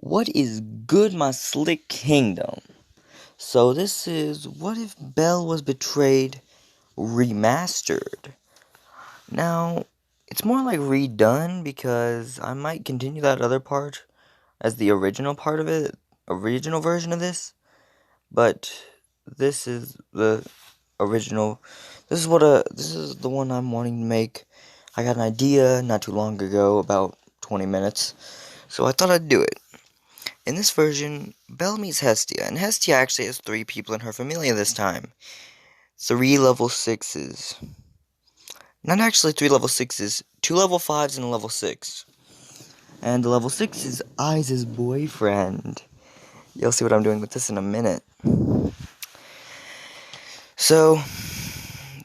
What is good, my slick kingdom? So this is What If Belle Was Betrayed remastered. Now, it's more like redone because I might continue that other part as the original part of it, original version of this, but this is the original. This is the one I'm wanting to make. I got an idea not too long ago, about 20 minutes, so I thought I'd do it. In this version, Belle meets Hestia, and Hestia actually has three people in her familia this time. Three level 6s. Not actually three level 6s, two level 5s and a level 6. And the level 6 is Eyes' boyfriend. You'll see what I'm doing with this in a minute. So,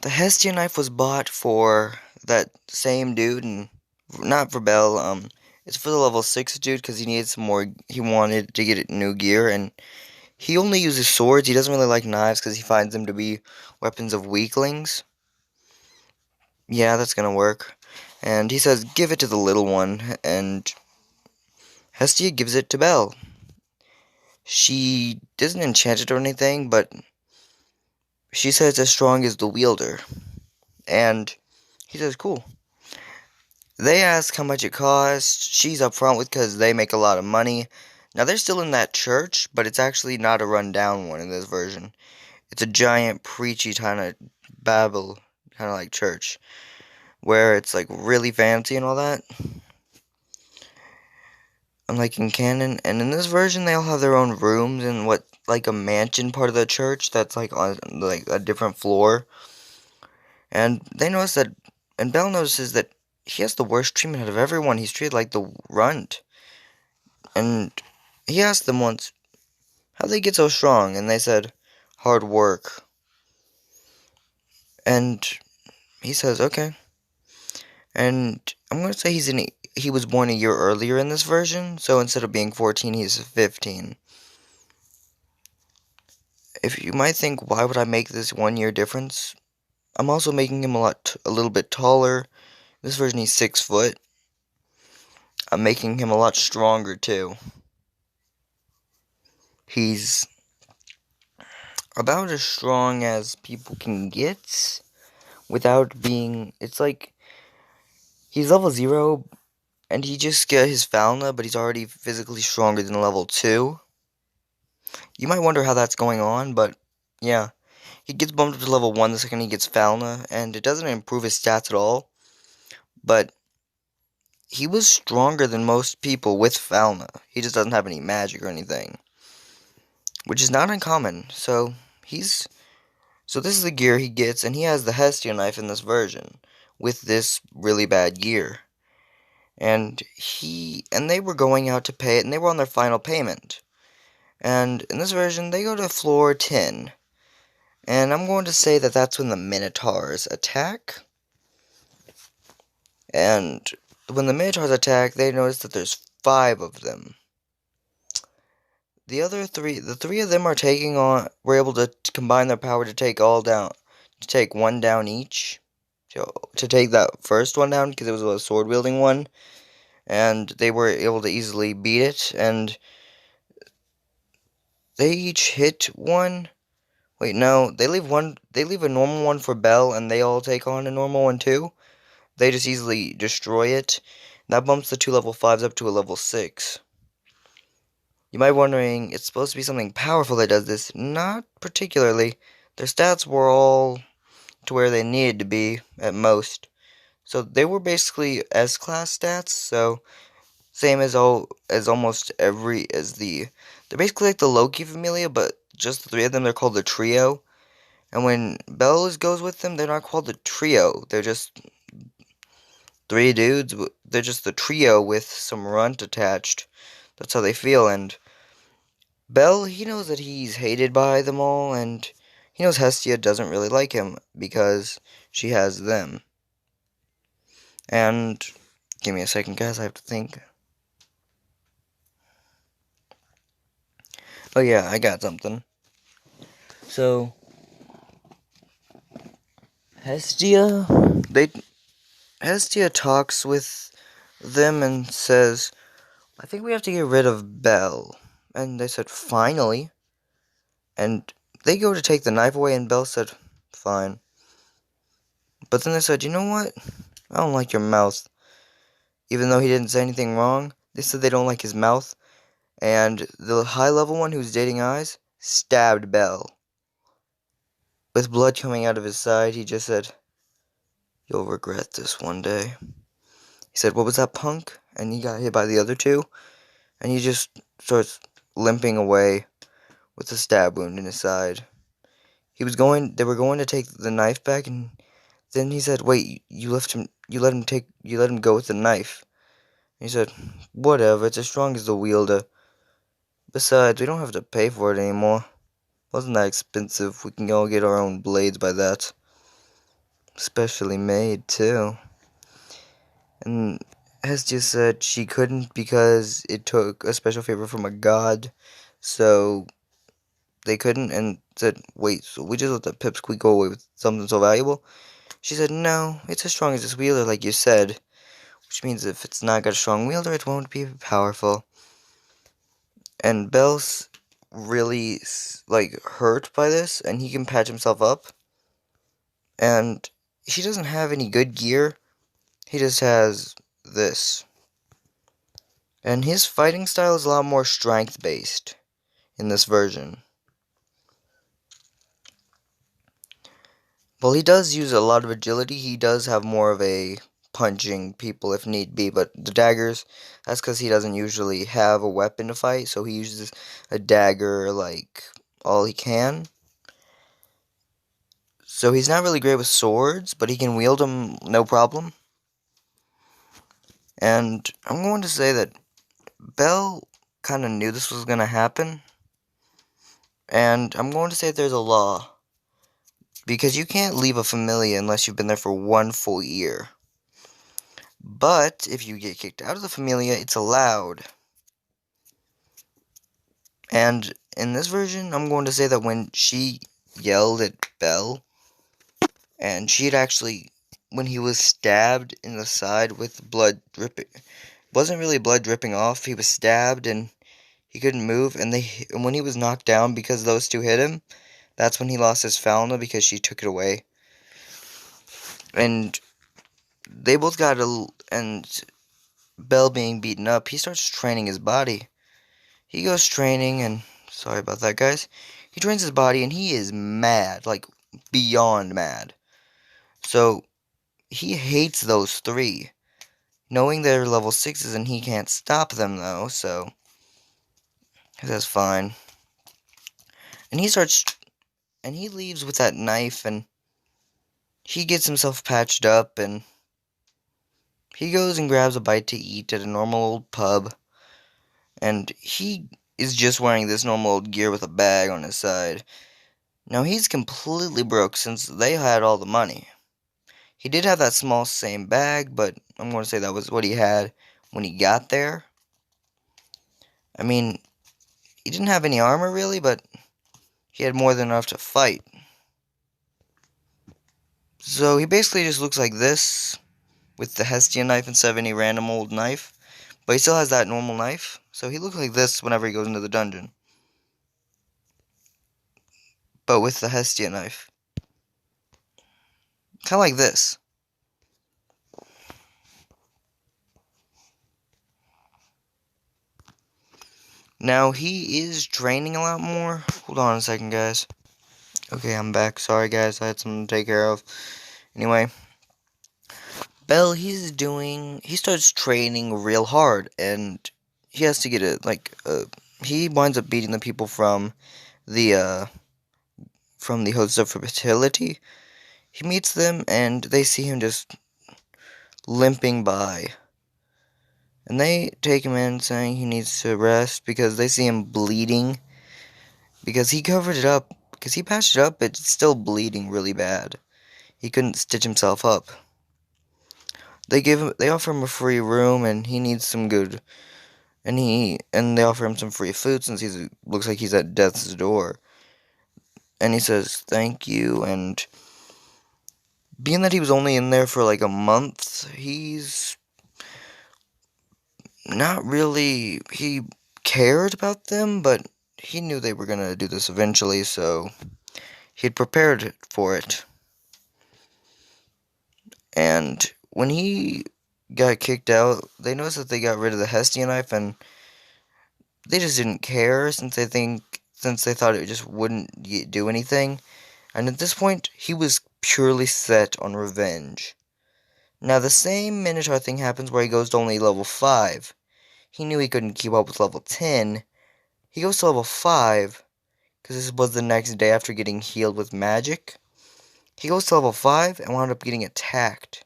the Hestia knife was bought for that same dude, and not for Belle, it's for the level 6 dude, because he needed some more, he wanted to get new gear, and he only uses swords. He doesn't really like knives because he finds them to be weapons of weaklings. Yeah, that's gonna work. And he says, give it to the little one, and Hestia gives it to Belle. She doesn't enchant it or anything, but she says it's as strong as the wielder. And he says, cool. They ask how much it costs. She's upfront with because they make a lot of money. Now, they're still in that church, but it's actually not a rundown one in this version. It's a giant, preachy kind of Babel, kind of like church, where it's like really fancy and all that. Unlike in canon, and in this version, they all have their own rooms in what like a mansion part of the church that's like on like a different floor. And they notice that, and Belle notices that he has the worst treatment out of everyone. He's treated like the runt. And he asked them once how they get so strong, and they said, hard work. And he says, okay. And I'm going to say he was born a year earlier in this version, so instead of being 14, he's 15. If you might think, why would I make this 1 year difference? I'm also making him a little bit taller. This version he's 6 foot. I'm making him a lot stronger too. He's about as strong as people can get without being. It's like he's level 0 and he just got his Falna, but he's already physically stronger than level 2. You might wonder how that's going on, but yeah. He gets bumped up to level 1 the second he gets Falna, and it doesn't improve his stats at all, but he was stronger than most people with Falna. He just doesn't have any magic or anything, which is not uncommon. So this is the gear he gets, and he has the Hestia knife in this version with this really bad gear. And they were going out to pay it, and they were on their final payment. And in this version, they go to floor 10. And I'm going to say that that's when the Minotaurs attack. And when the Minotaurs attack, they notice that there's 5 of them. The three of them were able to combine their power to take one down each. To take that first one down, because it was a sword-wielding one. And they were able to easily beat it, and they each hit one. Wait, no, they leave a normal one for Belle, and they all take on a normal one too. They just easily destroy it. That bumps the 2 level 5s up to a level 6. You might be wondering, it's supposed to be something powerful that does this. Not particularly. Their stats were all to where they needed to be, at most. So they were basically S-class stats, so same as almost every, they're basically like the Loki familia, but just the 3 of them, they're called the trio. And when Bellas goes with them, they're not called the trio, they're just 3 dudes, they're just the trio with some runt attached. That's how they feel, and Belle, he knows that he's hated by them all, and he knows Hestia doesn't really like him, because she has them. And, give me a second, guys, I have to think. Oh yeah, I got something. So, Hestia, Hestia talks with them and says, I think we have to get rid of Belle. And they said, finally. And they go to take the knife away, and Belle said, fine. But then they said, you know what? I don't like your mouth. Even though he didn't say anything wrong, they said they don't like his mouth. And the high-level one who's dating Eyes stabbed Belle. With blood coming out of his side, he just said, you'll regret this one day. He said, what was that, punk? And he got hit by the other two. And he just starts limping away with a stab wound in his side. They were going to take the knife back, and then he said, wait, you let him go with the knife. And he said, whatever, it's as strong as the wielder. Besides, we don't have to pay for it anymore. Wasn't that expensive? We can all get our own blades by that. Specially made, too. And Hestia said she couldn't because it took a special favor from a god. So they couldn't, and said, wait, so we just let the pipsqueak go away with something so valuable? She said, no, it's as strong as this wielder, like you said. Which means if it's not got a strong wielder, it won't be powerful. And Belle's really, like, hurt by this, and he can patch himself up. And he doesn't have any good gear. He just has this. And his fighting style is a lot more strength-based in this version. Well, he does use a lot of agility. He does have more of a punching people if need be, but the daggers, that's because he doesn't usually have a weapon to fight, so he uses a dagger like all he can. So he's not really great with swords, but he can wield them no problem. And I'm going to say that Belle kind of knew this was going to happen. And I'm going to say there's a law. Because you can't leave a familia unless you've been there for 1 full year. But if you get kicked out of the familia, it's allowed. And in this version, I'm going to say that when she yelled at Belle, and she had actually, when he was stabbed in the side with blood dripping, wasn't really blood dripping off, he was stabbed and he couldn't move, and when he was knocked down because those two hit him, that's when he lost his Falna because she took it away. And they both got and Belle being beaten up, he starts training his body. He goes training, and sorry about that, guys. He trains his body, and he is mad, like beyond mad. So he hates those three, knowing they're level 6s, and he can't stop them though. So that's fine. And he leaves with that knife, and he gets himself patched up, and he goes and grabs a bite to eat at a normal old pub. And he is just wearing this normal old gear with a bag on his side. Now he's completely broke since they had all the money. He did have that small same bag, but I'm going to say that was what he had when he got there. I mean, he didn't have any armor really, but he had more than enough to fight. So he basically just looks like this, with the Hestian knife instead of any random old knife. But he still has that normal knife, so he looks like this whenever he goes into the dungeon. But with the Hestian knife. Kind of like this. Now, he is training a lot more. Hold on a second, guys. Okay, I'm back. Sorry, guys. I had something to take care of. Anyway. Belle, he starts training real hard. And he has to get he winds up beating the people from the host of fertility. He meets them, and they see him just limping by. And they take him in, saying he needs to rest because they see him bleeding. Because he covered it up. Because he patched it up, but it's still bleeding really bad. He couldn't stitch himself up. They offer him a free room, and he needs some good. And they offer him some free food since looks like he's at death's door. And he says thank you. And being that he was only in there for like a month, he's not really, he cared about them, but he knew they were gonna do this eventually, so he'd prepared for it. And when he got kicked out, they noticed that they got rid of the Hestia knife, and they just didn't care since they thought it just wouldn't do anything. And at this point, he was purely set on revenge. Now, the same Minotaur thing happens where he goes to only level 5. He knew he couldn't keep up with level 10. He goes to level 5, because this was the next day after getting healed with magic. He goes to level 5 and wound up getting attacked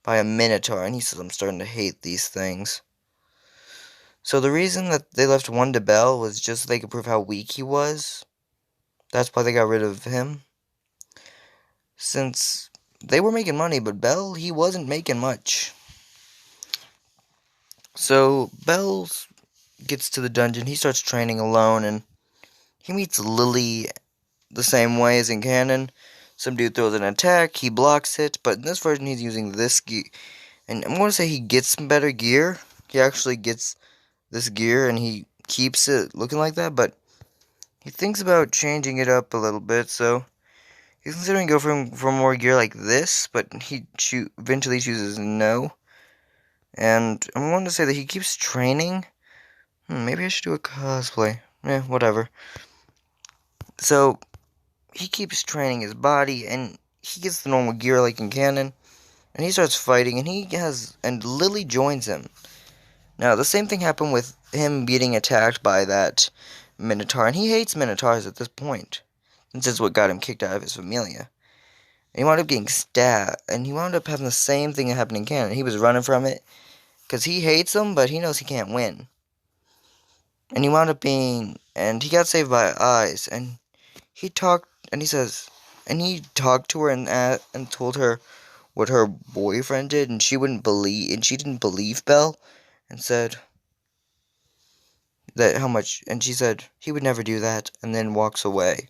by a Minotaur, and he says, I'm starting to hate these things. So the reason that they left one to Bell was just so they could prove how weak he was. That's why they got rid of him. Since they were making money, but Bell, he wasn't making much. So Bell gets to the dungeon, he starts training alone, and he meets Lily the same way as in canon. Some dude throws an attack, he blocks it, but in this version he's using this gear. And I'm going to say he gets some better gear. He actually gets this gear and he keeps it looking like that, but he thinks about changing it up a little bit, so he's considering going for more gear like this, but he eventually chooses no. And I'm going to say that he keeps training. Maybe I should do a cosplay. Whatever. So he keeps training his body, and he gets the normal gear like in canon, and he starts fighting, and Lily joins him. Now, the same thing happened with him getting attacked by that Minotaur, and he hates Minotaurs at this point, since it's what got him kicked out of his familia. And he wound up getting stabbed, and he wound up having the same thing that happened in canon. He was running from it, because he hates them, but he knows he can't win. And he wound up and he got saved by Eyes, and he talked to her and told her what her boyfriend did, and she didn't believe Belle, and said and she said he would never do that, and then walks away.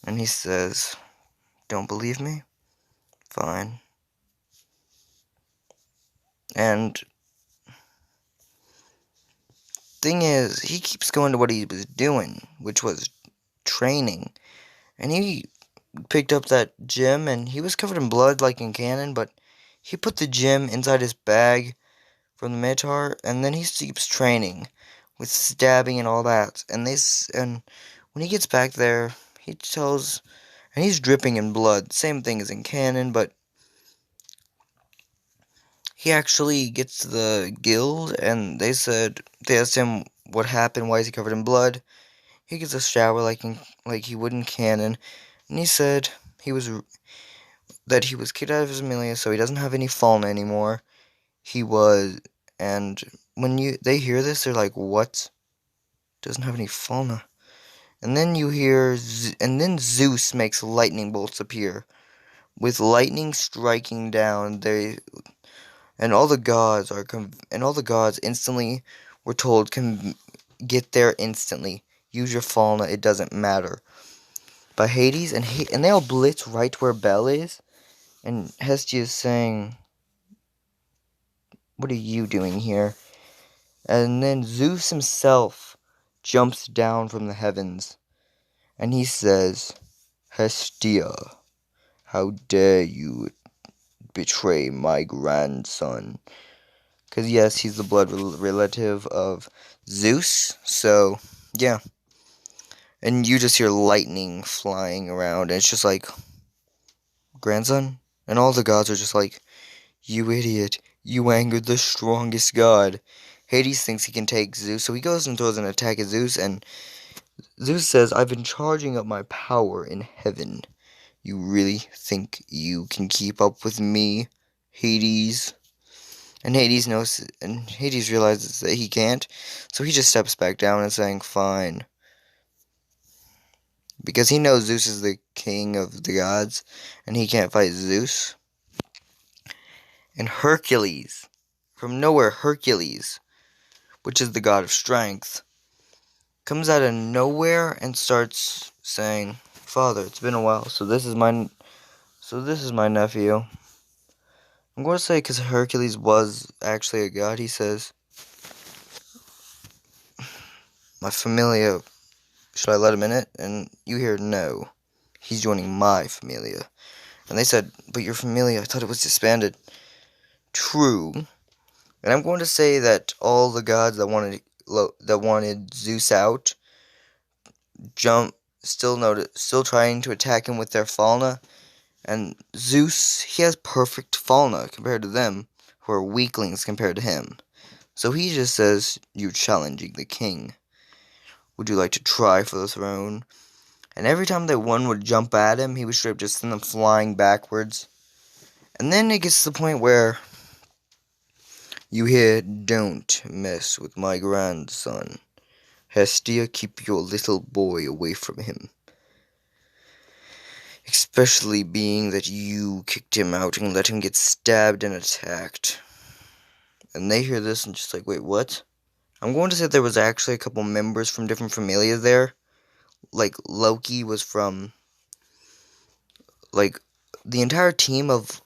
And he says, don't believe me? Fine. And thing is, he keeps going to what he was doing, which was training. And he picked up that gem, and he was covered in blood like in canon, but he put the gem inside his bag from the Minotaur, and then he keeps training with stabbing and all that. And when he gets back there, and he's dripping in blood, same thing as in canon, but he actually gets to the guild, and they asked him what happened, why is he covered in blood. He gets a shower like he would in canon, and he said he was kicked out of his familia, so he doesn't have any fauna anymore. And when they hear this, they're like, what? Doesn't have any fauna. And then then Zeus makes lightning bolts appear, with lightning striking down. All the gods instantly were told, can get there instantly. Use your fauna, it doesn't matter. But Hades and they all blitz right where Belle is, and Hestia is saying, what are you doing here? And then Zeus himself jumps down from the heavens, and he says, Hestia, how dare you betray my grandson? Because yes, he's the blood relative of Zeus, so yeah. And you just hear lightning flying around, and it's just like, grandson? And all the gods are just like, you idiot, you angered the strongest god. Hades thinks he can take Zeus, so he goes and throws an attack at Zeus, and Zeus says, I've been charging up my power in heaven. You really think you can keep up with me, Hades? And Hades realizes that he can't, so he just steps back down and saying, fine. Because he knows Zeus is the king of the gods, and he can't fight Zeus. And Hercules, from nowhere, Hercules, which is the god of strength, comes out of nowhere and starts saying, Father, it's been a while, so this is my nephew. I'm going to say because Hercules was actually a god, he says, my familia, should I let him in it? And you hear, no, he's joining my familia. And they said, but your familia, I thought it was disbanded. True. And I'm going to say that all the gods that wanted Zeus out, still trying to attack him with their fauna. And Zeus, he has perfect fauna compared to them, who are weaklings compared to him. So he just says, you're challenging the king. Would you like to try for the throne? And every time that one would jump at him, he would straight up just send them flying backwards. And then it gets to the point where you hear, don't mess with my grandson. Hestia, keep your little boy away from him. Especially being that you kicked him out and let him get stabbed and attacked. And they hear this and just like, wait, what? I'm going to say there was actually a couple members from different familias there. Like, Loki was from, like, the entire team of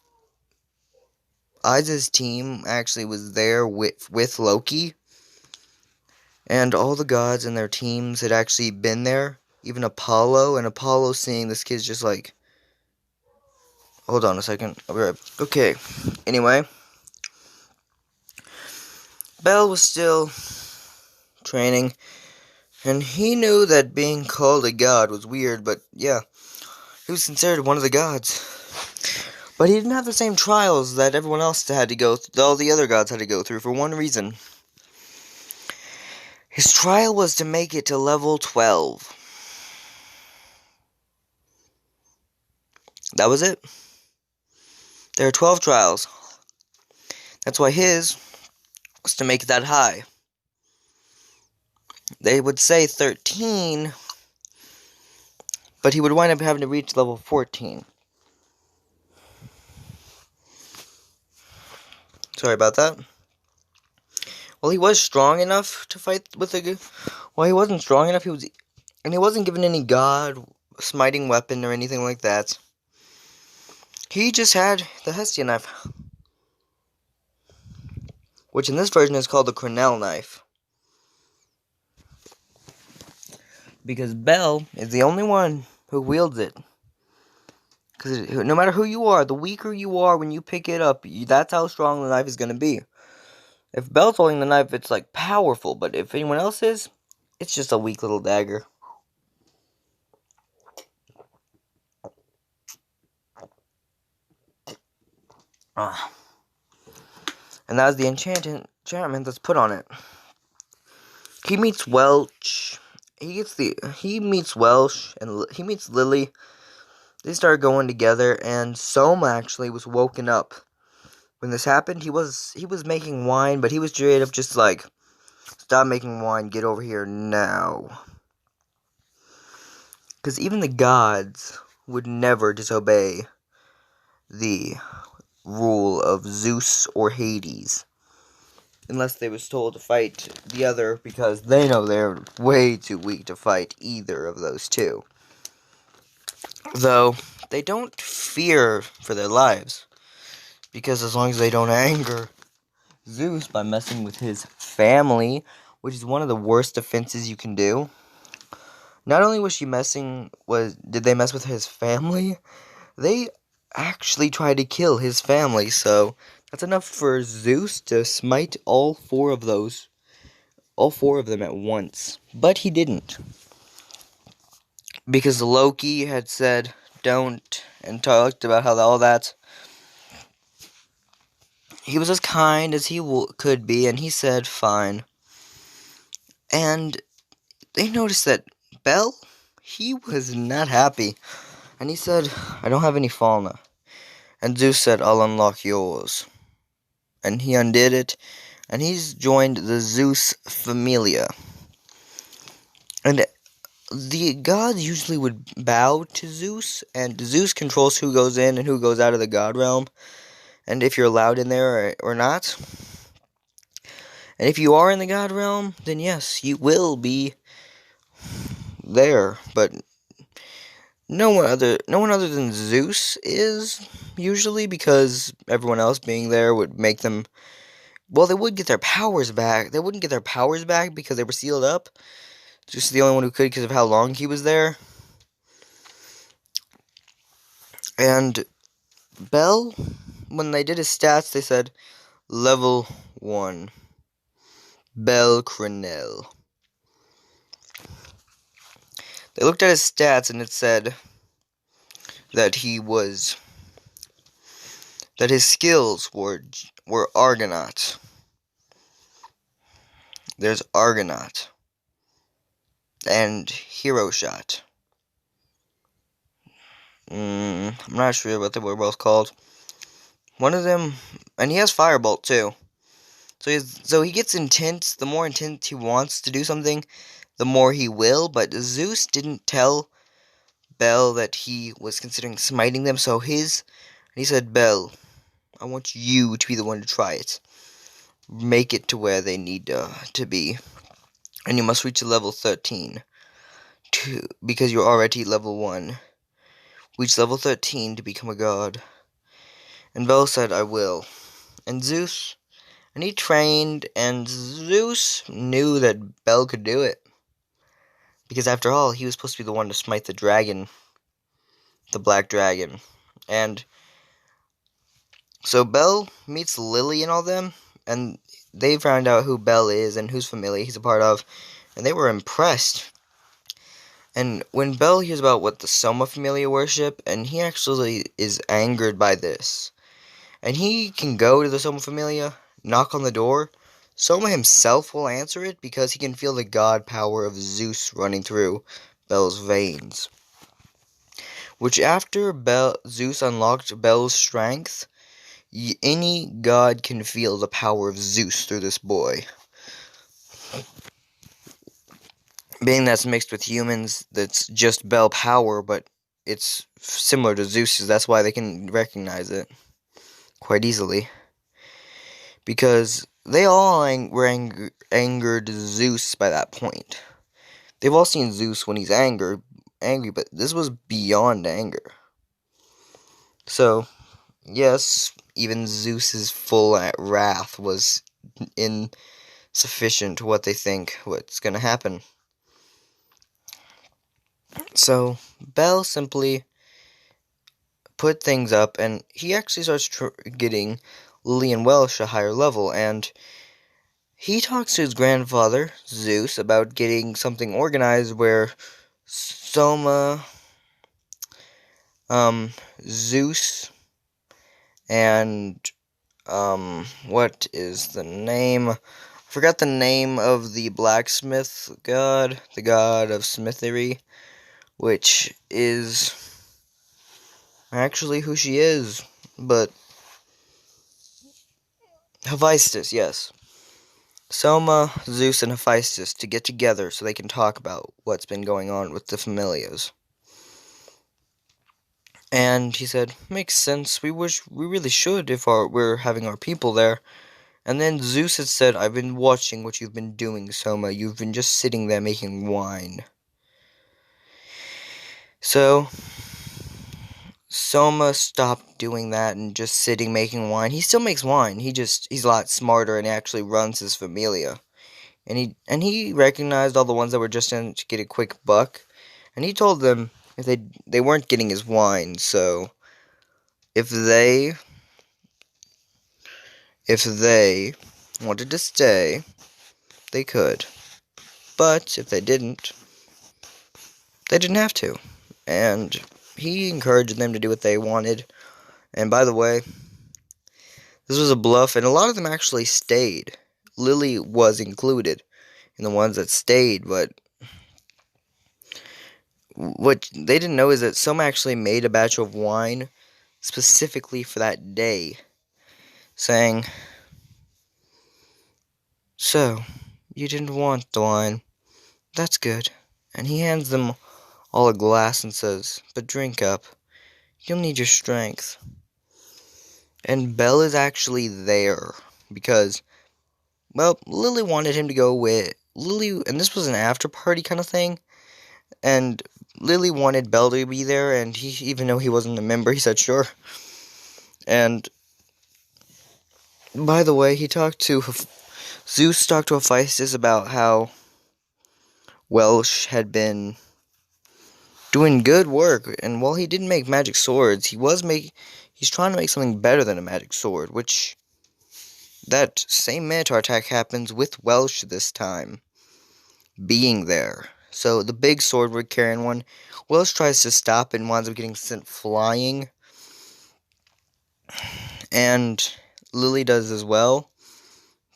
Isa's team actually was there with Loki. And all the gods and their teams had actually been there. Even Apollo. And Apollo seeing this kid's just like, hold on a second. I'll be right back. Okay. Anyway. Bell was still training. And he knew that being called a god was weird. But yeah. He was considered one of the gods. But he didn't have the same trials that everyone else had to go through. All the other gods had to go through for one reason. His trial was to make it to level 12. That was it. There are 12 trials. That's why his was to make it that high. They would say 13, but he would wind up having to reach level 14. Sorry about that. Well, he was strong enough to fight with a... Well, he wasn't strong enough. And he wasn't given any god smiting weapon or anything like that. He just had the Hestia knife, which in this version is called the Cornell knife. Because Bell is the only one who wields it. Because no matter who you are, the weaker you are when you pick it up, that's how strong the knife is going to be. If Bell's holding the knife, it's like powerful, but if anyone else is, it's just a weak little dagger. And that was the enchantment that's put on it. He meets Welch. He meets Welsh and he meets Lily. They start going together, and Soma actually was woken up. When this happened, he was making wine, but he was straight up just like, stop making wine, get over here now. Because even the gods would never disobey the rule of Zeus or Hades. Unless they was told to fight the other, because they know they're way too weak to fight either of those two. Though, they don't fear for their lives. Because as long as they don't anger Zeus by messing with his family, which is one of the worst offenses you can do. Not only did they mess with his family, they actually tried to kill his family, so that's enough for Zeus to smite all four of them at once. But he didn't. Because Loki had said, don't, and talked about how all that. He was as kind as he could be, and he said, fine. And they noticed that Bell, he was not happy. And he said, I don't have any fauna. And Zeus said, I'll unlock yours. And he undid it, and he's joined the Zeus Familia. And the gods usually would bow to Zeus, and Zeus controls who goes in and who goes out of the god realm, and if you're allowed in there or not. And if you are in the god realm, then yes, you will be there, but no one other than Zeus is, usually, because everyone else being there would make them, well, they would get their powers back. They wouldn't get their powers back because they were sealed up, Zeus is the only one who could because of how long he was there. And Bell, when they did his stats, they said level 1. Bell Crenel. They looked at his stats and it said that his skills were Argonaut. There's Argonaut and Hero Shot. I'm not sure what they were both called. One of them, and he has Firebolt too. So he gets intense. The more intense he wants to do something, the more he will. But Zeus didn't tell Bell that he was considering smiting them. So he said, Bell, I want you to be the one to try it. Make it to where they need to be. And you must reach level 13. Because you're already level 1. Reach level 13 to become a god. And Bell said, I will. And he trained, and Zeus knew that Bell could do it. Because after all, he was supposed to be the one to smite the dragon. The black dragon. And so Bell meets Lily and all them, and they found out who Bell is and whose family he's a part of, and they were impressed. And when Bell hears about what the Soma Familia worship, and he actually is angered by this, and he can go to the Soma Familia, knock on the door. Soma himself will answer it because he can feel the god power of Zeus running through Bell's veins. Which after Zeus unlocked Bell's strength, any god can feel the power of Zeus through this boy. Being that's mixed with humans, that's just Bell power, but it's similar to Zeus's. That's why they can recognize it quite easily. Because they all angered Zeus by that point. They've all seen Zeus when he's angry, but this was beyond anger. So, yes, even Zeus's full wrath was insufficient to what they think what's going to happen. So, Bell simply put things up, and he actually starts getting Lily and Welsh a higher level, and he talks to his grandfather, Zeus, about getting something organized where Soma, Zeus, and, what is the name? I forgot the name of the blacksmith god, the god of smithery, which is actually who she is, but Hephaestus, yes. Soma, Zeus, and Hephaestus to get together so they can talk about what's been going on with the Familias. And he said, makes sense, we really should if we're having our people there. And then Zeus had said, I've been watching what you've been doing, Soma. You've been just sitting there making wine. So, Soma stopped doing that and just sitting making wine. He still makes wine. He's a lot smarter and actually runs his familia. And he recognized all the ones that were just in to get a quick buck. And he told them if they weren't getting his wine, so if they wanted to stay, they could. But if they didn't have to. And he encouraged them to do what they wanted. And by the way, this was a bluff, and a lot of them actually stayed. Lily was included in the ones that stayed, but what they didn't know is that some actually made a batch of wine specifically for that day, saying, so, you didn't want the wine. That's good. And he hands them all a glass and says, but drink up. You'll need your strength. And Belle is actually there because, well, Lily wanted him to go with Lily, and this was an after party kind of thing, and Lily wanted Belle to be there, and he, even though he wasn't a member, he said sure. And by the way, Zeus talked to Hephaestus about how Welsh had been doing good work, and while he didn't make magic swords, he's trying to make something better than a magic sword, which that same Minotaur attack happens with Welsh this time being there. So the big sword we're carrying one, Welsh tries to stop it and winds up getting sent flying, and Lily does as well.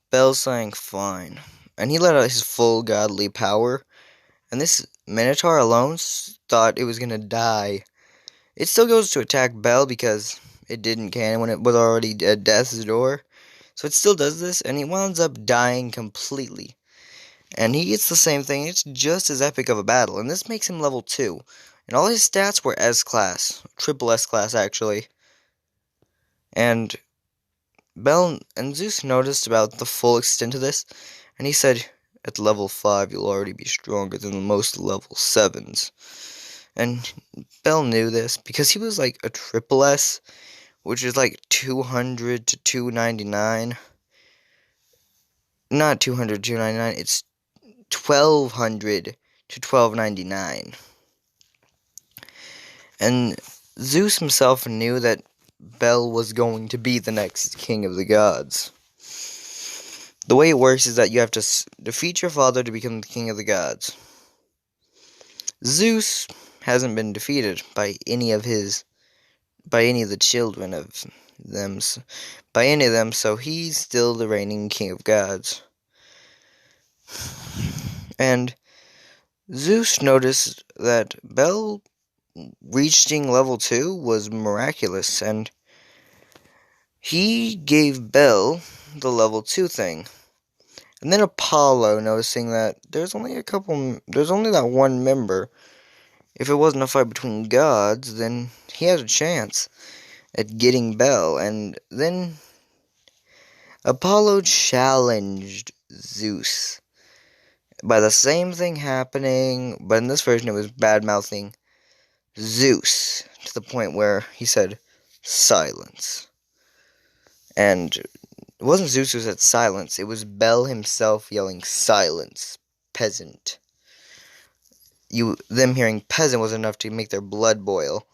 Bell's saying fine, and he let out his full godly power, and this Minotaur alone thought it was gonna die. It still goes to attack Bell because it didn't can when it was already at death's door. So it still does this, and he winds up dying completely. And he gets the same thing. It's just as epic of a battle, and this makes him level 2. And all his stats were S-class, triple S-class actually. And Bell and Zeus noticed about the full extent of this, and he said, at level 5 you'll already be stronger than most level 7s. And Bell knew this because he was like a triple S, which is like 200 to 299. Not 200 to 299, it's 1200 to 1299. And Zeus himself knew that Bel was going to be the next king of the gods. The way it works is that you have to defeat your father to become the king of the gods. Zeus hasn't been defeated by any of the children of them, so he's still the reigning king of gods. And Zeus noticed that Bel reaching level 2 was miraculous, and he gave Bel the level 2 thing. And then Apollo, noticing that there's only that one member. If it wasn't a fight between gods, then he had a chance at getting Bel. And then Apollo challenged Zeus by the same thing happening, but in this version it was bad-mouthing Zeus to the point where he said, silence. And it wasn't Zeus who said silence, it was Bel himself yelling, silence, peasant. Them hearing peasant was enough to make their blood boil.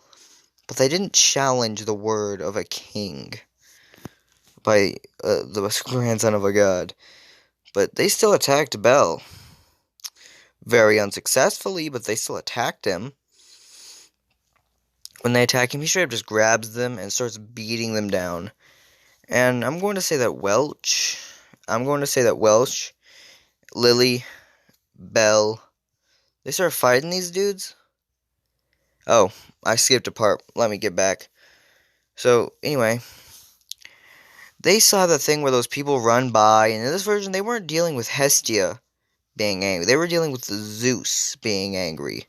But they didn't challenge the word of a king by the grandson of a god. But they still attacked Bel. Very unsuccessfully, but they still attacked him. When they attack him, he straight up just grabs them and starts beating them down. And I'm going to say that Welsh, Lily, Bel, they start fighting these dudes. Oh, I skipped a part. Let me get back. So, anyway, they saw the thing where those people run by, and in this version, they weren't dealing with Hestia being angry. They were dealing with Zeus being angry.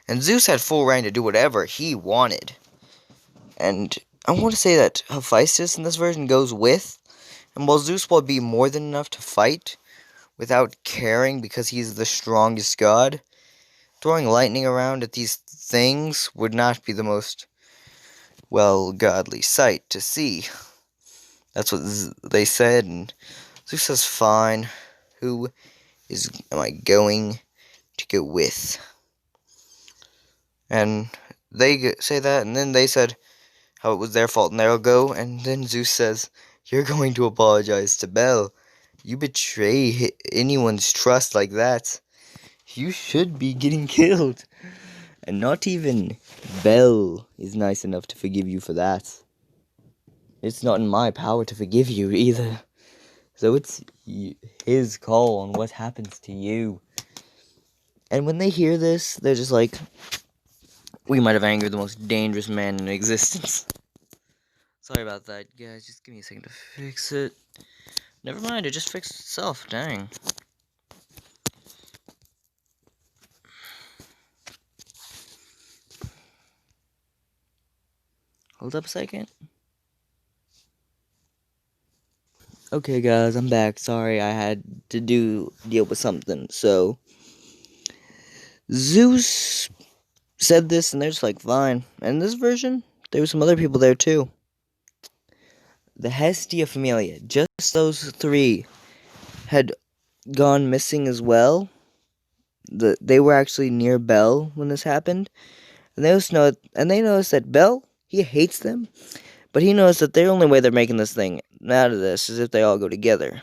And Zeus had full reign to do whatever he wanted. And I want to say that Hephaestus in this version goes with, and while Zeus will be more than enough to fight without caring because he's the strongest god, throwing lightning around at these things would not be the most, well, godly sight to see. That's what they said, and Zeus says, fine, who am I going to go with? And they say that, and then they said how it was their fault, and they'll go, and then Zeus says, you're going to apologize to Bel. You betray anyone's trust like that. You should be getting killed. And not even Bel is nice enough to forgive you for that. It's not in my power to forgive you either. So it's his call on what happens to you. And when they hear this, they're just like, we might have angered the most dangerous man in existence. Sorry about that, guys. Just give me a second to fix it. Never mind, it just fixed itself. Dang. Hold up a second. Okay, guys, I'm back. Sorry, I had to deal with something. So, Zeus said this, and they're just like, fine. And in this version, there were some other people there, too. The Hestia Familia, just those three, had gone missing as well. they were actually near Bell when this happened, and they noticed that Bell, he hates them, but he knows that the only way they're making this thing out of this is if they all go together.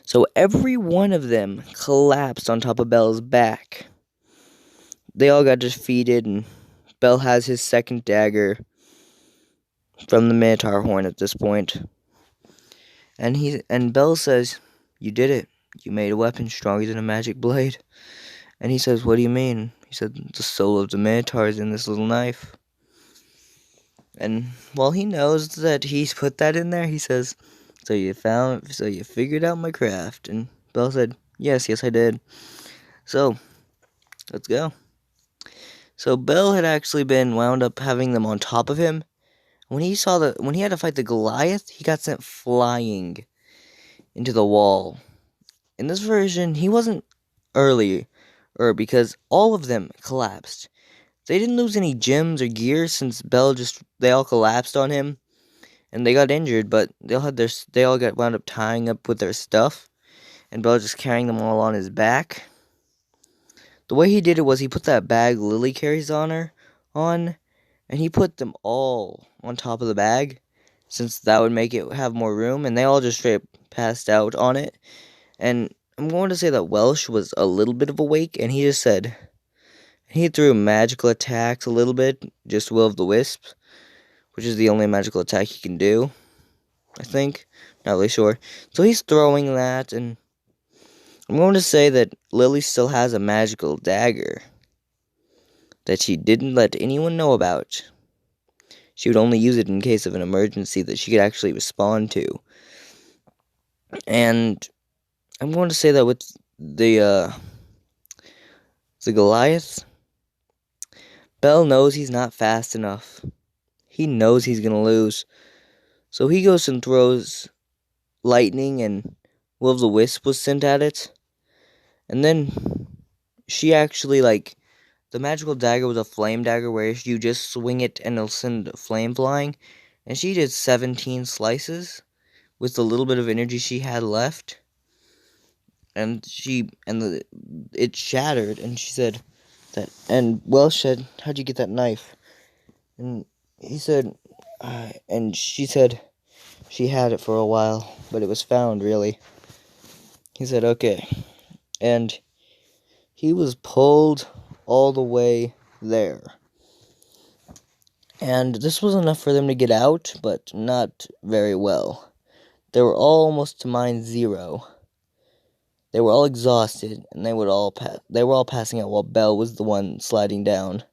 So every one of them collapsed on top of Bell's back. They all got defeated, and Bell has his second dagger from the Minotaur horn at this point. And Bell says, "You did it. You made a weapon stronger than a magic blade." And he says, "What do you mean?" He said, "The soul of the Minotaur is in this little knife." And while he knows that he's put that in there, he says, so you figured out my craft." And Bell said, yes, I did. So, let's go. So Bell had actually been wound up having them on top of him. When he had to fight the Goliath, he got sent flying into the wall. In this version, he wasn't earlier because all of them collapsed. They didn't lose any gems or gear since they all collapsed on him, and they got injured, but they all got wound up tying up with their stuff, and Bell just carrying them all on his back. The way he did it was he put that bag Lily carries on, and he put them all on top of the bag, since that would make it have more room, and they all just straight passed out on it. And I'm going to say that Welsh was a little bit of awake, and he just said, he threw magical attacks a little bit, just Will of the Wisp, which is the only magical attack he can do, I think. Not really sure. So he's throwing that, and I'm going to say that Lily still has a magical dagger that she didn't let anyone know about. She would only use it in case of an emergency that she could actually respond to. And I'm going to say that with the Goliath, Bell knows he's not fast enough. He knows he's going to lose. So he goes and throws lightning, and Will of the Wisp was sent at it. And then she actually, the magical dagger was a flame dagger where you just swing it and it'll send flame flying. And she did 17 slices with the little bit of energy she had left. And it shattered, and she said that, and Welsh said, "How'd you get that knife?" And he said, and she said she had it for a while, but it was found, really. He said, okay. And he was pulled all the way there. And this was enough for them to get out, but not very well. They were all almost to mine 0. They were all exhausted, and they were all passing out while Bell was the one sliding down.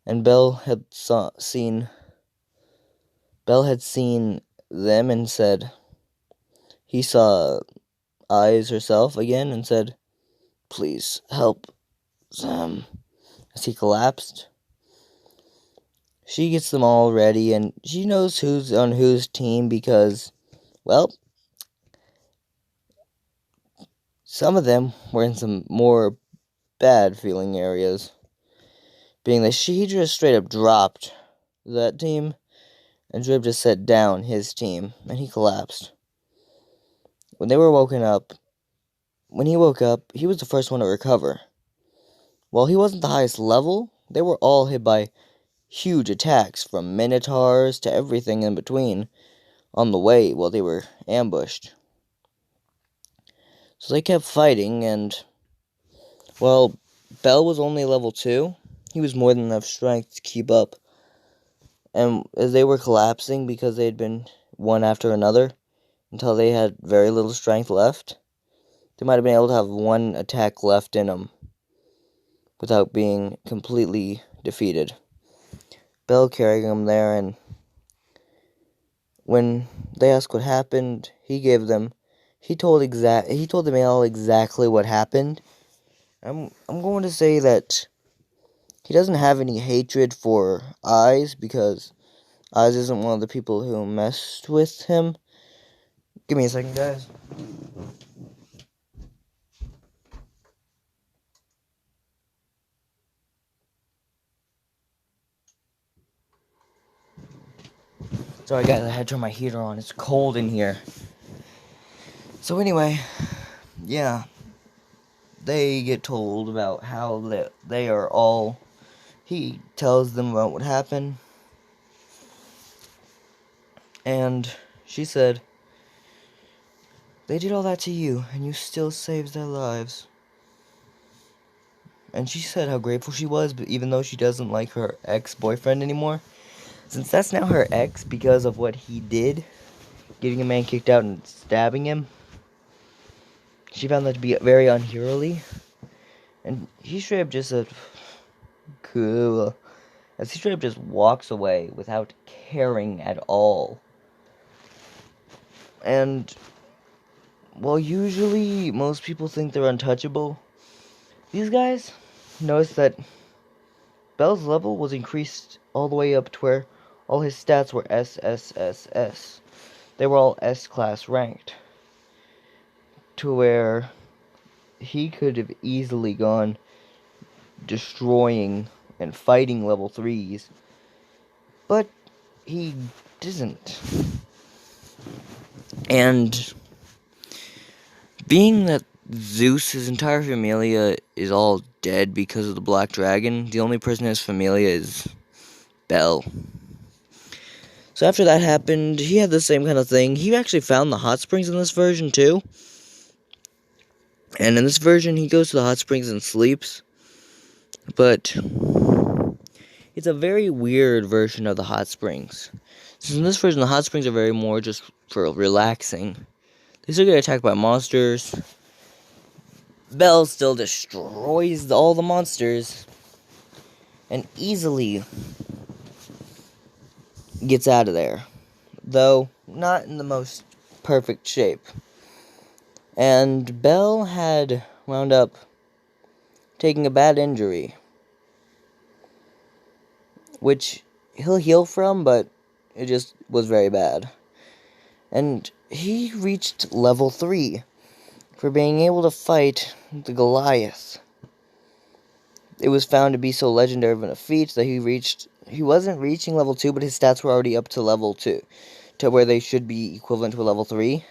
And Bell had seen them and said, he saw Eyes herself again and said, "Please help Sam," as he collapsed. She gets them all ready, and she knows who's on whose team because, well, some of them were in some more bad feeling areas, being that she just straight up dropped that team, and Drib just set down his team, and he collapsed. When he woke up, he was the first one to recover. While he wasn't the highest level, they were all hit by huge attacks from minotaurs to everything in between on the way while they were ambushed. So they kept fighting, and, well, Bell was only level 2. He was more than enough strength to keep up. And as they were collapsing because they had been one after another until they had very little strength left, they might have been able to have one attack left in them without being completely defeated. Bell carrying them there, and when they asked what happened, he told them all exactly what happened. I'm going to say that he doesn't have any hatred for Eyes because Eyes isn't one of the people who messed with him. Give me a second, guys. Sorry, guys, I had to turn my heater on. It's cold in here. So anyway, yeah. they get told about how they are all... He tells them about what happened. And she said, they did all that to you, and you still saved their lives. And she said how grateful she was, but even though she doesn't like her ex-boyfriend anymore, since that's now her ex because of what he did, getting a man kicked out and stabbing him, she found that to be very unheroly. And he straight up just said, cool. As he straight up just walks away without caring at all. And while usually most people think they're untouchable, these guys noticed that Bell's level was increased all the way up to where all his stats were SSSS. They were all S-class ranked. To where he could have easily gone destroying and fighting level 3s. But he didn't. And being that Zeus's entire familia is all dead because of the Black Dragon, the only person in his familia is Bell. So after that happened, he had the same kind of thing. He actually found the hot springs in this version too. And in this version, he goes to the hot springs and sleeps. But it's a very weird version of the hot springs. So in this version, the hot springs are very more just for relaxing. They still get attacked by monsters. Bell still destroys all the monsters. And easily gets out of there. Though, not in the most perfect shape. And Bell had wound up taking a bad injury. Which he'll heal from, but it just was very bad. And he reached level 3 for being able to fight the Goliath. It was found to be so legendary of a feat that he wasn't reaching level 2, but his stats were already up to level 2, to where they should be equivalent to a level 3.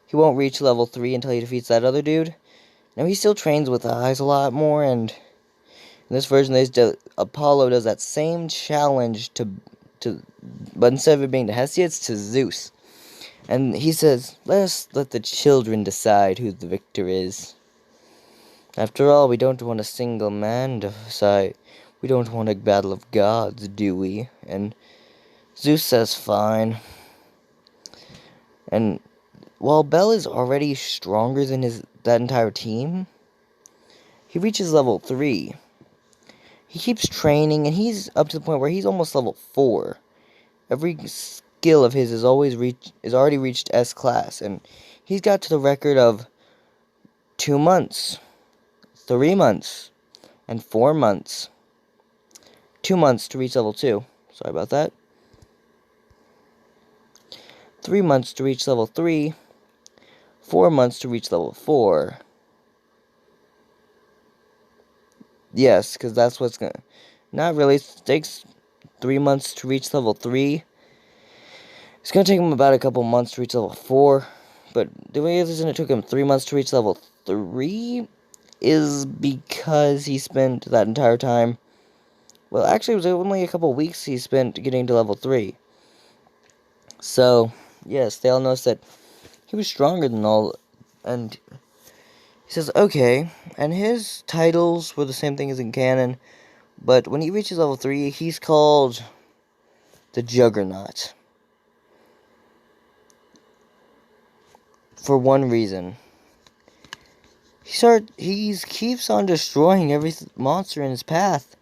He won't reach level 3 until he defeats that other dude. Now, he still trains with eyes a lot more, and in this version, Apollo does that same challenge but instead of it being to Hesiod, it's to Zeus. And he says, let the children decide who the victor is. After all, we don't want a single man to decide. We don't want a battle of gods, do we? And Zeus says, fine. And while Bell is already stronger than that entire team, he reaches level 3. He keeps training, and he's up to the point where he's almost level 4. Every skill of his is already reached S-class, and he's got to the record of 2 months, 3 months, and 4 months. 2 months to reach level 2. Sorry about that. 3 months to reach level 3. 4 months to reach level 4. Yes, because that's what's gonna... Not really. It takes 3 months to reach level 3. It's gonna take him about a couple months to reach level 4. But the reason it took him 3 months to reach level 3 is because he spent that entire time... Well, actually, it was only a couple weeks he spent getting to level 3. So, yes, they all noticed that he was stronger than all... And he says, okay, and his titles were the same thing as in canon, but when he reaches level 3, he's called the Juggernaut. For one reason. He keeps on destroying every monster in his path,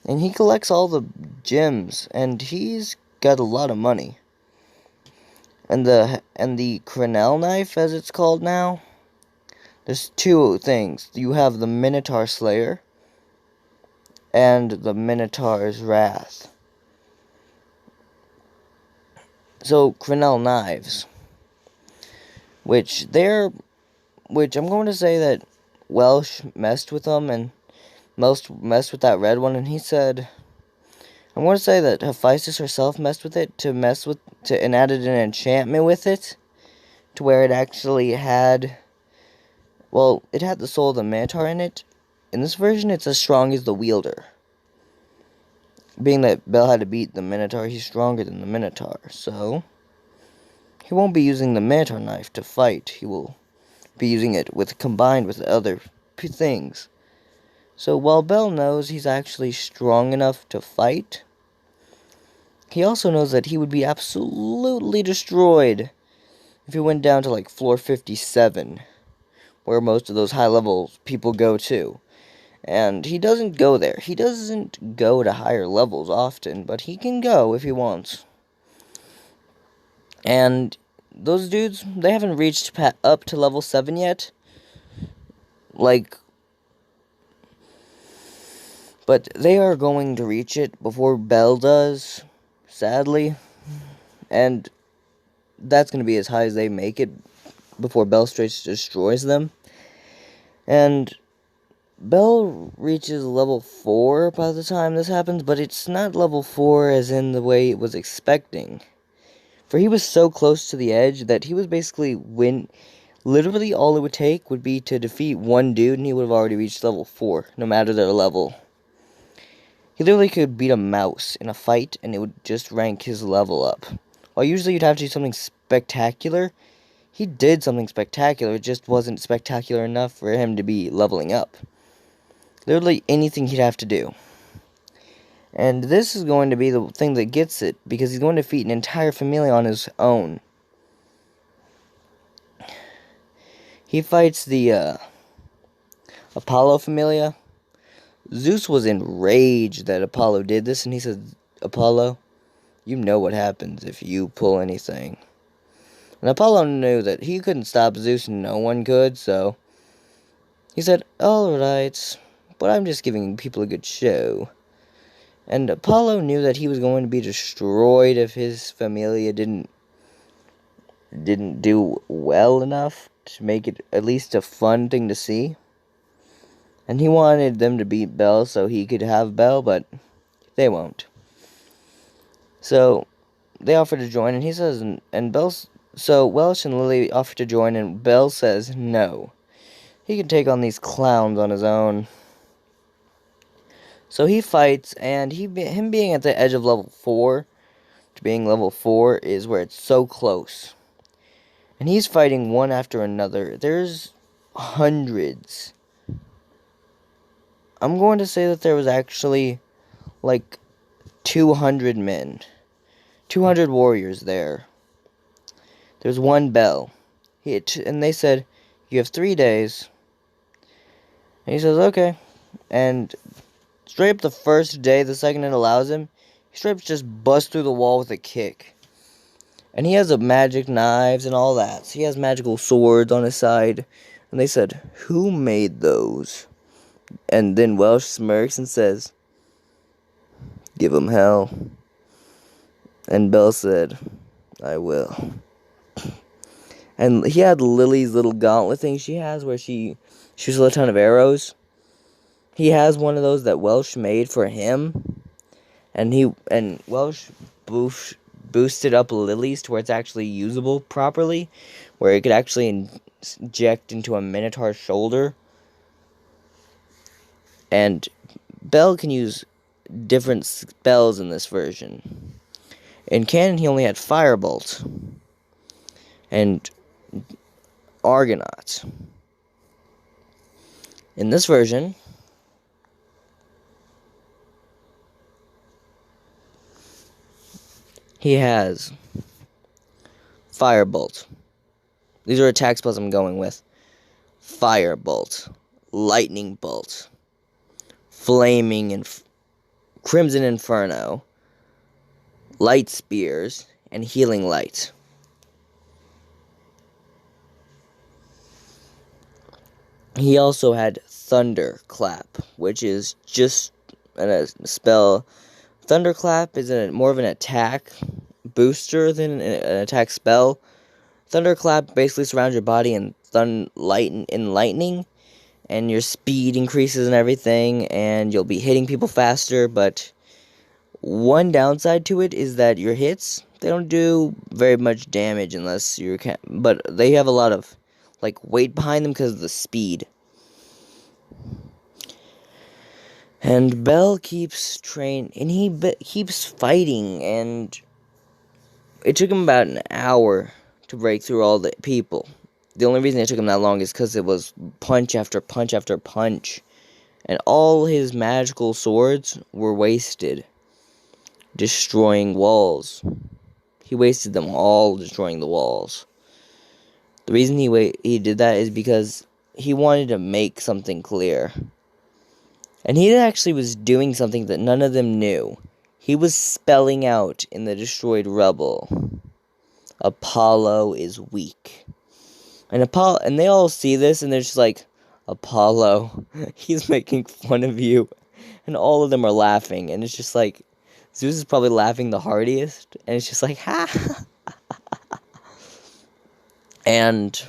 and he collects all the gems, and he's got a lot of money. And the Crenel knife, as it's called now, there's 2 things. You have the Minotaur Slayer and the Minotaur's Wrath. So, Crenel knives. Which I'm going to say that Welsh messed with them and messed with that red one, and he said, I'm going to say that Hephaestus herself messed with it and added an enchantment with it, to where it actually had Well, it had the soul of the Minotaur in it. In this version, it's as strong as the Wielder. Being that Bell had to beat the Minotaur, he's stronger than the Minotaur, so he won't be using the Minotaur knife to fight. He will be using it combined with other things. So while Bell knows he's actually strong enough to fight, he also knows that he would be absolutely destroyed if he went down to like floor 57, where most of those high level people go to. And he doesn't go there. He doesn't go to higher levels often, but he can go if he wants. And those dudes, they haven't reached up to level 7 yet. But they are going to reach it before Bell does, sadly. And that's going to be as high as they make it before Bell straight destroys them. And Bell reaches level 4 by the time this happens, but it's not level 4 as in the way it was expecting. For he was so close to the edge that he was basically literally all it would take would be to defeat one dude and he would have already reached level 4, no matter their level. He literally could beat a mouse in a fight and it would just rank his level up. While usually you'd have to do something spectacular, he did something spectacular, it just wasn't spectacular enough for him to be leveling up. Literally anything he'd have to do. And this is going to be the thing that gets it, because he's going to defeat an entire familia on his own. He fights the Apollo familia. Zeus was enraged that Apollo did this, and he said, Apollo, you know what happens if you pull anything. And Apollo knew that he couldn't stop Zeus, and no one could, so he said, alright, but I'm just giving people a good show. And Apollo knew that he was going to be destroyed if his familia didn't do well enough to make it at least a fun thing to see. And he wanted them to beat Bell so he could have Bell, but they won't. So they offer to join, and he says, so Welsh and Lily offer to join, and Bell says no. He can take on these clowns on his own. So he fights, and him being at the edge of level 4 to being level 4 is where it's so close. And he's fighting one after another. There's hundreds. I'm going to say that there was actually like 200 men. 200 warriors there. There's one Bell. And they said, you have 3 days. And he says, okay. And straight up the first day, the second it allows him, he straight up just busts through the wall with a kick. And he has the magic knives and all that. So he has magical swords on his side. And they said, who made those? And then Welsh smirks and says, give him hell. And Bell said, I will. And he had Lily's little gauntlet thing she has where she shoots a ton of arrows. He has one of those that Welsh made for him. And Welsh boosted up Lily's to where it's actually usable properly. Where it could actually inject into a Minotaur's shoulder. And Bell can use different spells in this version. In canon, he only had Firebolt and Argonaut. In this version, he has Firebolt. These are attack spells I'm going with. Firebolt, Lightning Bolt, Flaming and Crimson Inferno, Light Spears, and Healing Light. He also had Thunderclap, which is just a spell. Thunderclap is more of an attack booster than an attack spell. Thunderclap basically surrounds your body in lightning, and your speed increases and everything, and you'll be hitting people faster, but one downside to it is that your hits, they don't do very much damage unless but they have a lot of like weight behind them because of the speed. And Bell keeps and he keeps fighting, and it took him about an hour to break through all the people. The only reason it took him that long is because it was punch after punch after punch, and all his magical swords were wasted destroying walls. He wasted them all destroying the walls. The reason he did that is because he wanted to make something clear. And he actually was doing something that none of them knew. He was spelling out in the destroyed rubble, Apollo is weak. And they all see this and they're just like, Apollo, he's making fun of you. And all of them are laughing, and it's just like, Zeus is probably laughing the hardest, and it's just like, ha. And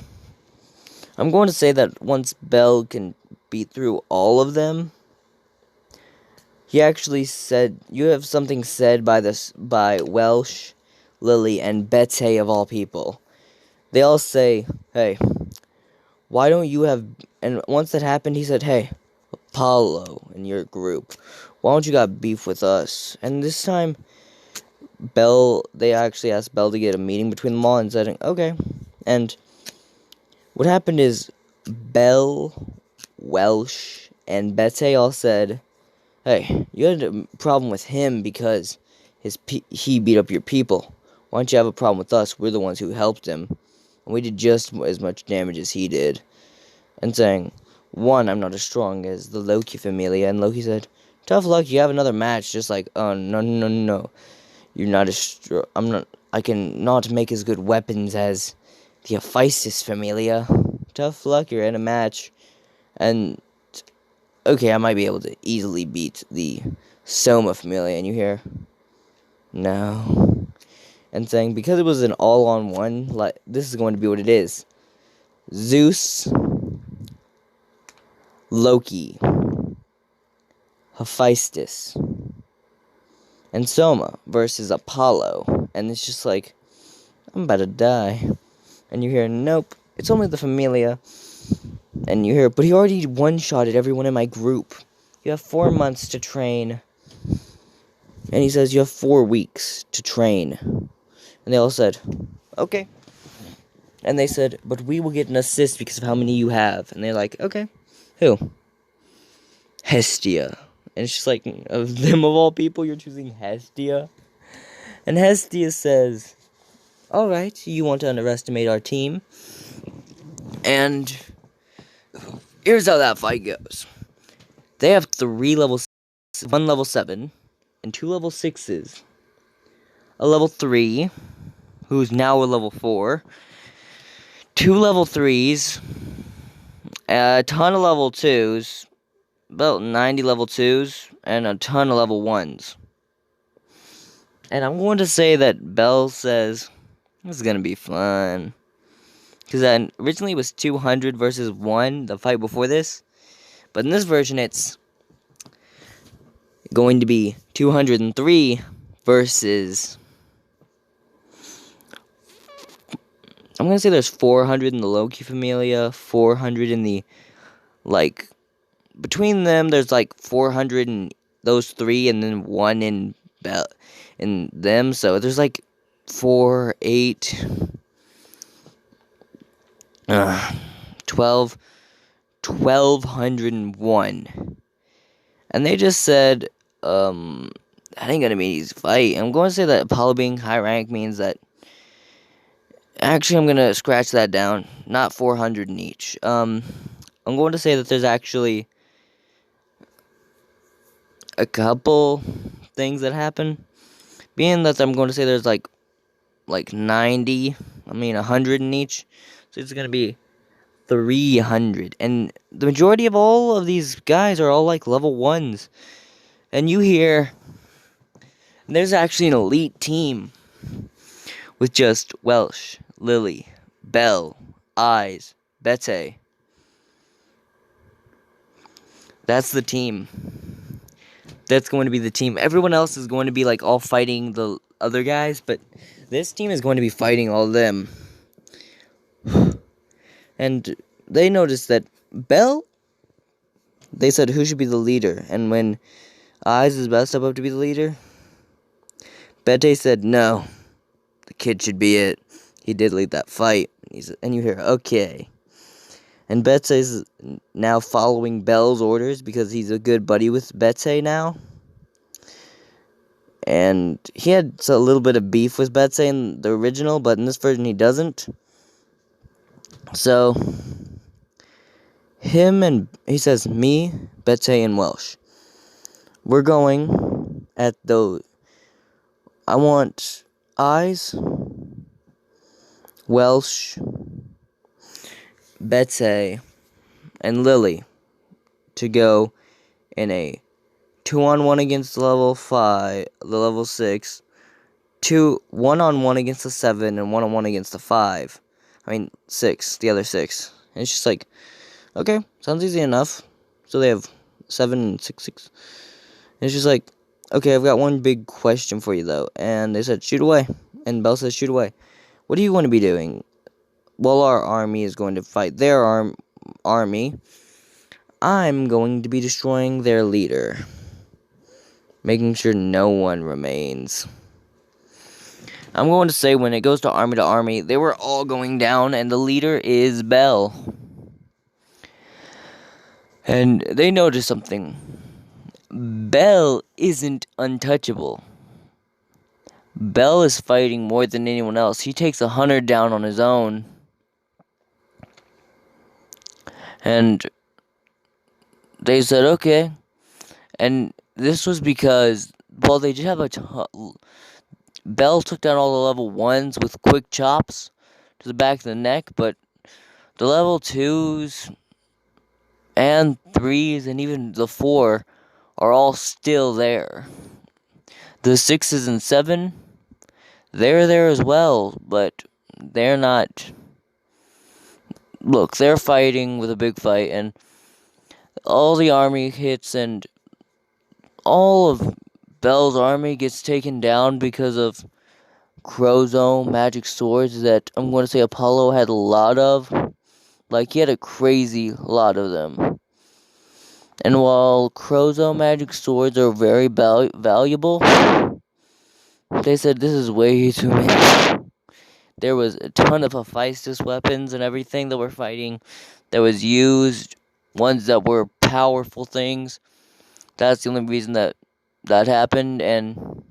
I'm going to say that once Bell can beat through all of them, he actually said, you have something said by Welsh, Lily, and Bete of all people. They all say, hey, why don't you have, and once that happened, he said, hey, Apollo in your group, why don't you got beef with us? And this time, they actually asked Bell to get a meeting between them all and said, okay. And what happened is, Bell, Welsh, and Bete all said, hey, you had a problem with him because he beat up your people. Why don't you have a problem with us? We're the ones who helped him. And we did just as much damage as he did. And saying, one, I'm not as strong as the Loki familia. And Loki said, tough luck, you have another match. Just like, oh, no. You're not as strong. I can not make as good weapons as the Hephaestus familia. Tough luck, you're in a match. And okay, I might be able to easily beat the Soma familia, and you hear, no. And saying, because it was an all-on-one, like, this is going to be what it is. Zeus, Loki, Hephaestus, and Soma versus Apollo. And it's just like, I'm about to die. And you hear, nope, it's only the familia. And you hear, but he already one-shotted everyone in my group. You have 4 months to train. And he says, you have 4 weeks to train. And they all said, okay. And they said, but we will get an assist because of how many you have. And they're like, okay. Who? Hestia. And it's just like, of them of all people, you're choosing Hestia? And Hestia says, alright, you want to underestimate our team? And here's how that fight goes. They have 3 level 6, 1 level 7, and 2 level 6s. A level 3, who's now a level 4. 2 level 3s. A ton of level 2s. About 90 level 2s. And a ton of level 1s. And I'm going to say that Bell says, this is going to be fun. Because originally it was 200 versus 1, the fight before this. But in this version, it's going to be 203 versus, I'm going to say there's 400 in the Loki familia, 400 in the, like, between them, there's like 400 in those 3, and then 1 in them. So there's like 4, 8, 12, 1,201. And they just said, that ain't gonna be an easy fight. I'm going to say that Apollo being high rank means that, actually I'm gonna scratch that down, not 400 in each. I'm going to say that there's actually a couple things that happen, being that I'm going to say there's like 100 in each, so it's gonna be 300, and the majority of all of these guys are all like level 1s, and you hear, there's actually an elite team with just Welsh, Lily, Bell, Eyes, Bete. That's the team. That's going to be the team. Everyone else is going to be like all fighting the other guys, but this team is going to be fighting all of them. And they noticed that Bell, they said who should be the leader. And when Eyes is about to step up to be the leader, Bete said no, the kid should be it. He did lead that fight. And you hear, okay. And Bete is now following Bell's orders because he's a good buddy with Bete now. And he had a little bit of beef with Betsy in the original, but in this version he doesn't. So, he says, me, Betsy, and Welsh. We're going at the, I want Eyes, Welsh, Betsy, and Lily to go in a 2-on-1 against the level 6, 1-on-1 against the 7, and 1-on-1 against the 5. 6, the other 6. And it's just like, okay, sounds easy enough. So they have 7 and 6, 6. And it's just like, okay, I've got one big question for you, though. And they said, shoot away. And Belle says, shoot away. What do you want to be doing? Well, our army is going to fight their army. I'm going to be destroying their leader. Making sure no one remains. I'm going to say when it goes to army, they were all going down, and the leader is Belle. And they noticed something. Belle isn't untouchable. Belle is fighting more than anyone else. He takes 100 down on his own. And they said, okay. And this was because, well, they did have Belle took down all the level 1s with quick chops to the back of the neck, but the level 2s and 3s and even the 4 are all still there. The 6s and 7, they're there as well, but they're not. Look, they're fighting with a big fight, and all the army hits, and all of Belle's army gets taken down because of Crozone magic swords that I'm going to say Apollo had a lot of. Like, he had a crazy lot of them. And while Crozone magic swords are very valuable, they said this is way too many. There was a ton of Hephaestus weapons and everything that were fighting that was used, ones that were powerful things. That's the only reason that happened. And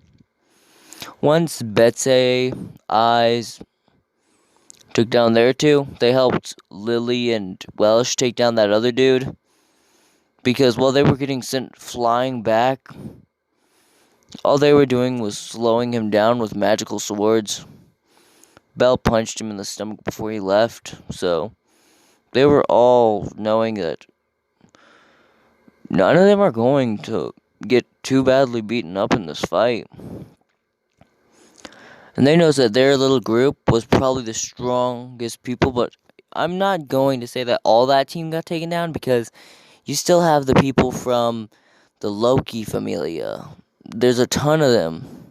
once Betsy, Eyes took down their 2, they helped Lily and Welsh take down that other dude. Because while they were getting sent flying back, all they were doing was slowing him down with magical swords. Belle punched him in the stomach before he left, so they were all knowing that none of them are going to get too badly beaten up in this fight. And they noticed that their little group was probably the strongest people, but I'm not going to say that all that team got taken down, because you still have the people from the Loki Familia. There's a ton of them.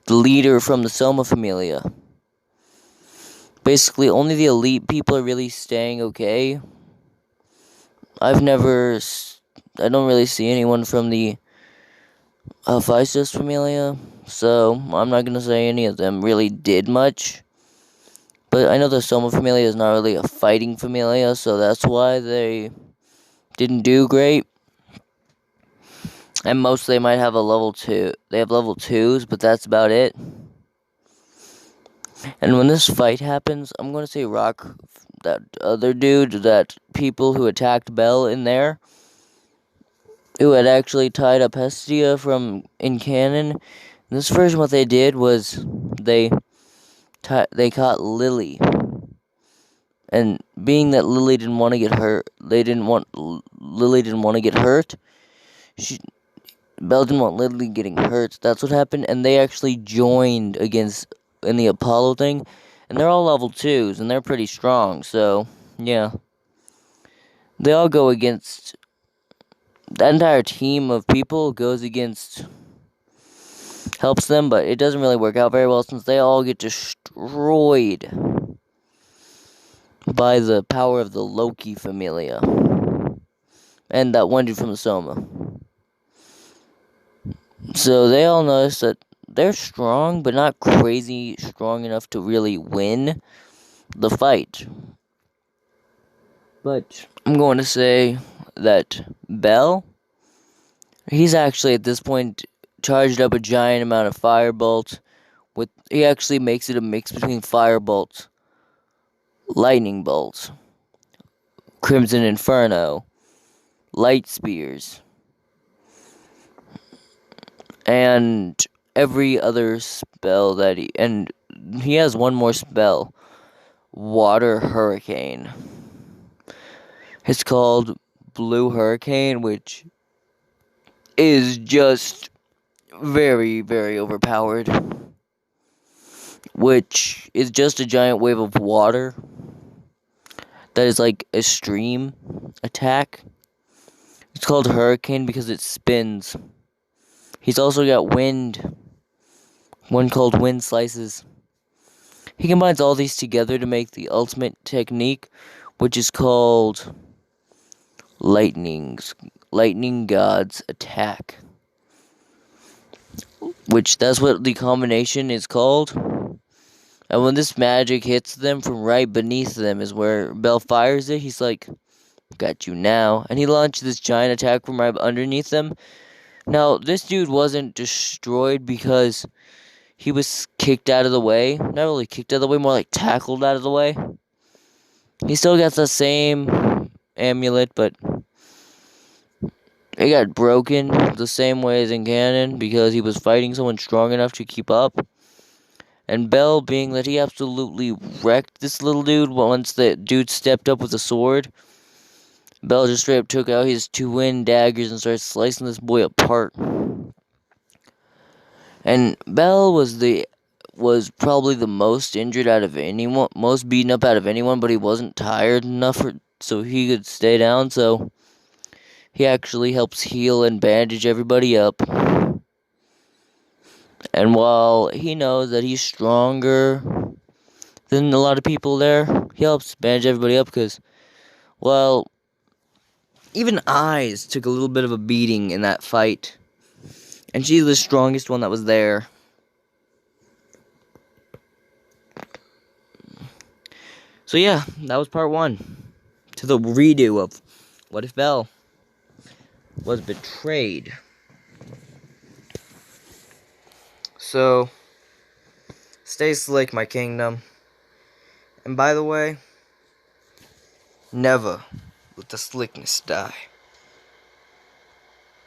The leader from the Soma Familia. Basically, only the elite people are really staying okay. I don't really see anyone from the Hephaestus Familia, so I'm not going to say any of them really did much. But I know the Soma Familia is not really a fighting Familia, so that's why they didn't do great. And most they might have a level 2. They have level 2s, but that's about it. And when this fight happens, I'm going to say Rock, that other dude, that people who attacked Belle in there, who had actually tied up Hestia in canon. In this version, what they did was they caught Lily. And being that Lily didn't want to get hurt, Lily didn't want to get hurt. Belle didn't want Lily getting hurt. That's what happened, and they actually joined in the Apollo thing, and they're all level 2s, and they're pretty strong, so, yeah. They all go against, the entire team of people helps them, but it doesn't really work out very well since they all get destroyed by the power of the Loki familia. And that one dude from the Soma. So they all notice that they're strong, but not crazy strong enough to really win the fight. But I'm going to say that Bell, he's actually at this point charged up a giant amount of firebolt. He actually makes it a mix between firebolt, lightning bolt, crimson inferno, light spears, and every other spell that he has one more spell, water hurricane. It's called Blue Hurricane, which is just very, very overpowered. Which is just a giant wave of water that is like a stream attack. It's called Hurricane because it spins. He's also got wind, one called Wind Slices. He combines all these together to make the ultimate technique, which is called Lightning God's Attack. Which, that's what the combination is called. And when this magic hits them from right beneath them is where Bell fires it. He's like, got you now. And he launched this giant attack from right underneath them. Now, this dude wasn't destroyed because he was kicked out of the way. Not really kicked out of the way, more like tackled out of the way. He still got the same amulet, but it got broken the same way as in canon because he was fighting someone strong enough to keep up. And Bell, being that he absolutely wrecked this little dude once the dude stepped up with a sword, Bell just straight up took out his two wind daggers and started slicing this boy apart. And Bell was probably the most injured out of anyone, most beaten up out of anyone, but he wasn't tired enough so he could stay down, so he actually helps heal and bandage everybody up. And while he knows that he's stronger than a lot of people there, he helps bandage everybody up because, well, even Eyes took a little bit of a beating in that fight. And she's the strongest one that was there. So yeah, that was part 1 to the redo of What If Bell Was Betrayed. So, stay slick, my kingdom. And by the way, never let the slickness die.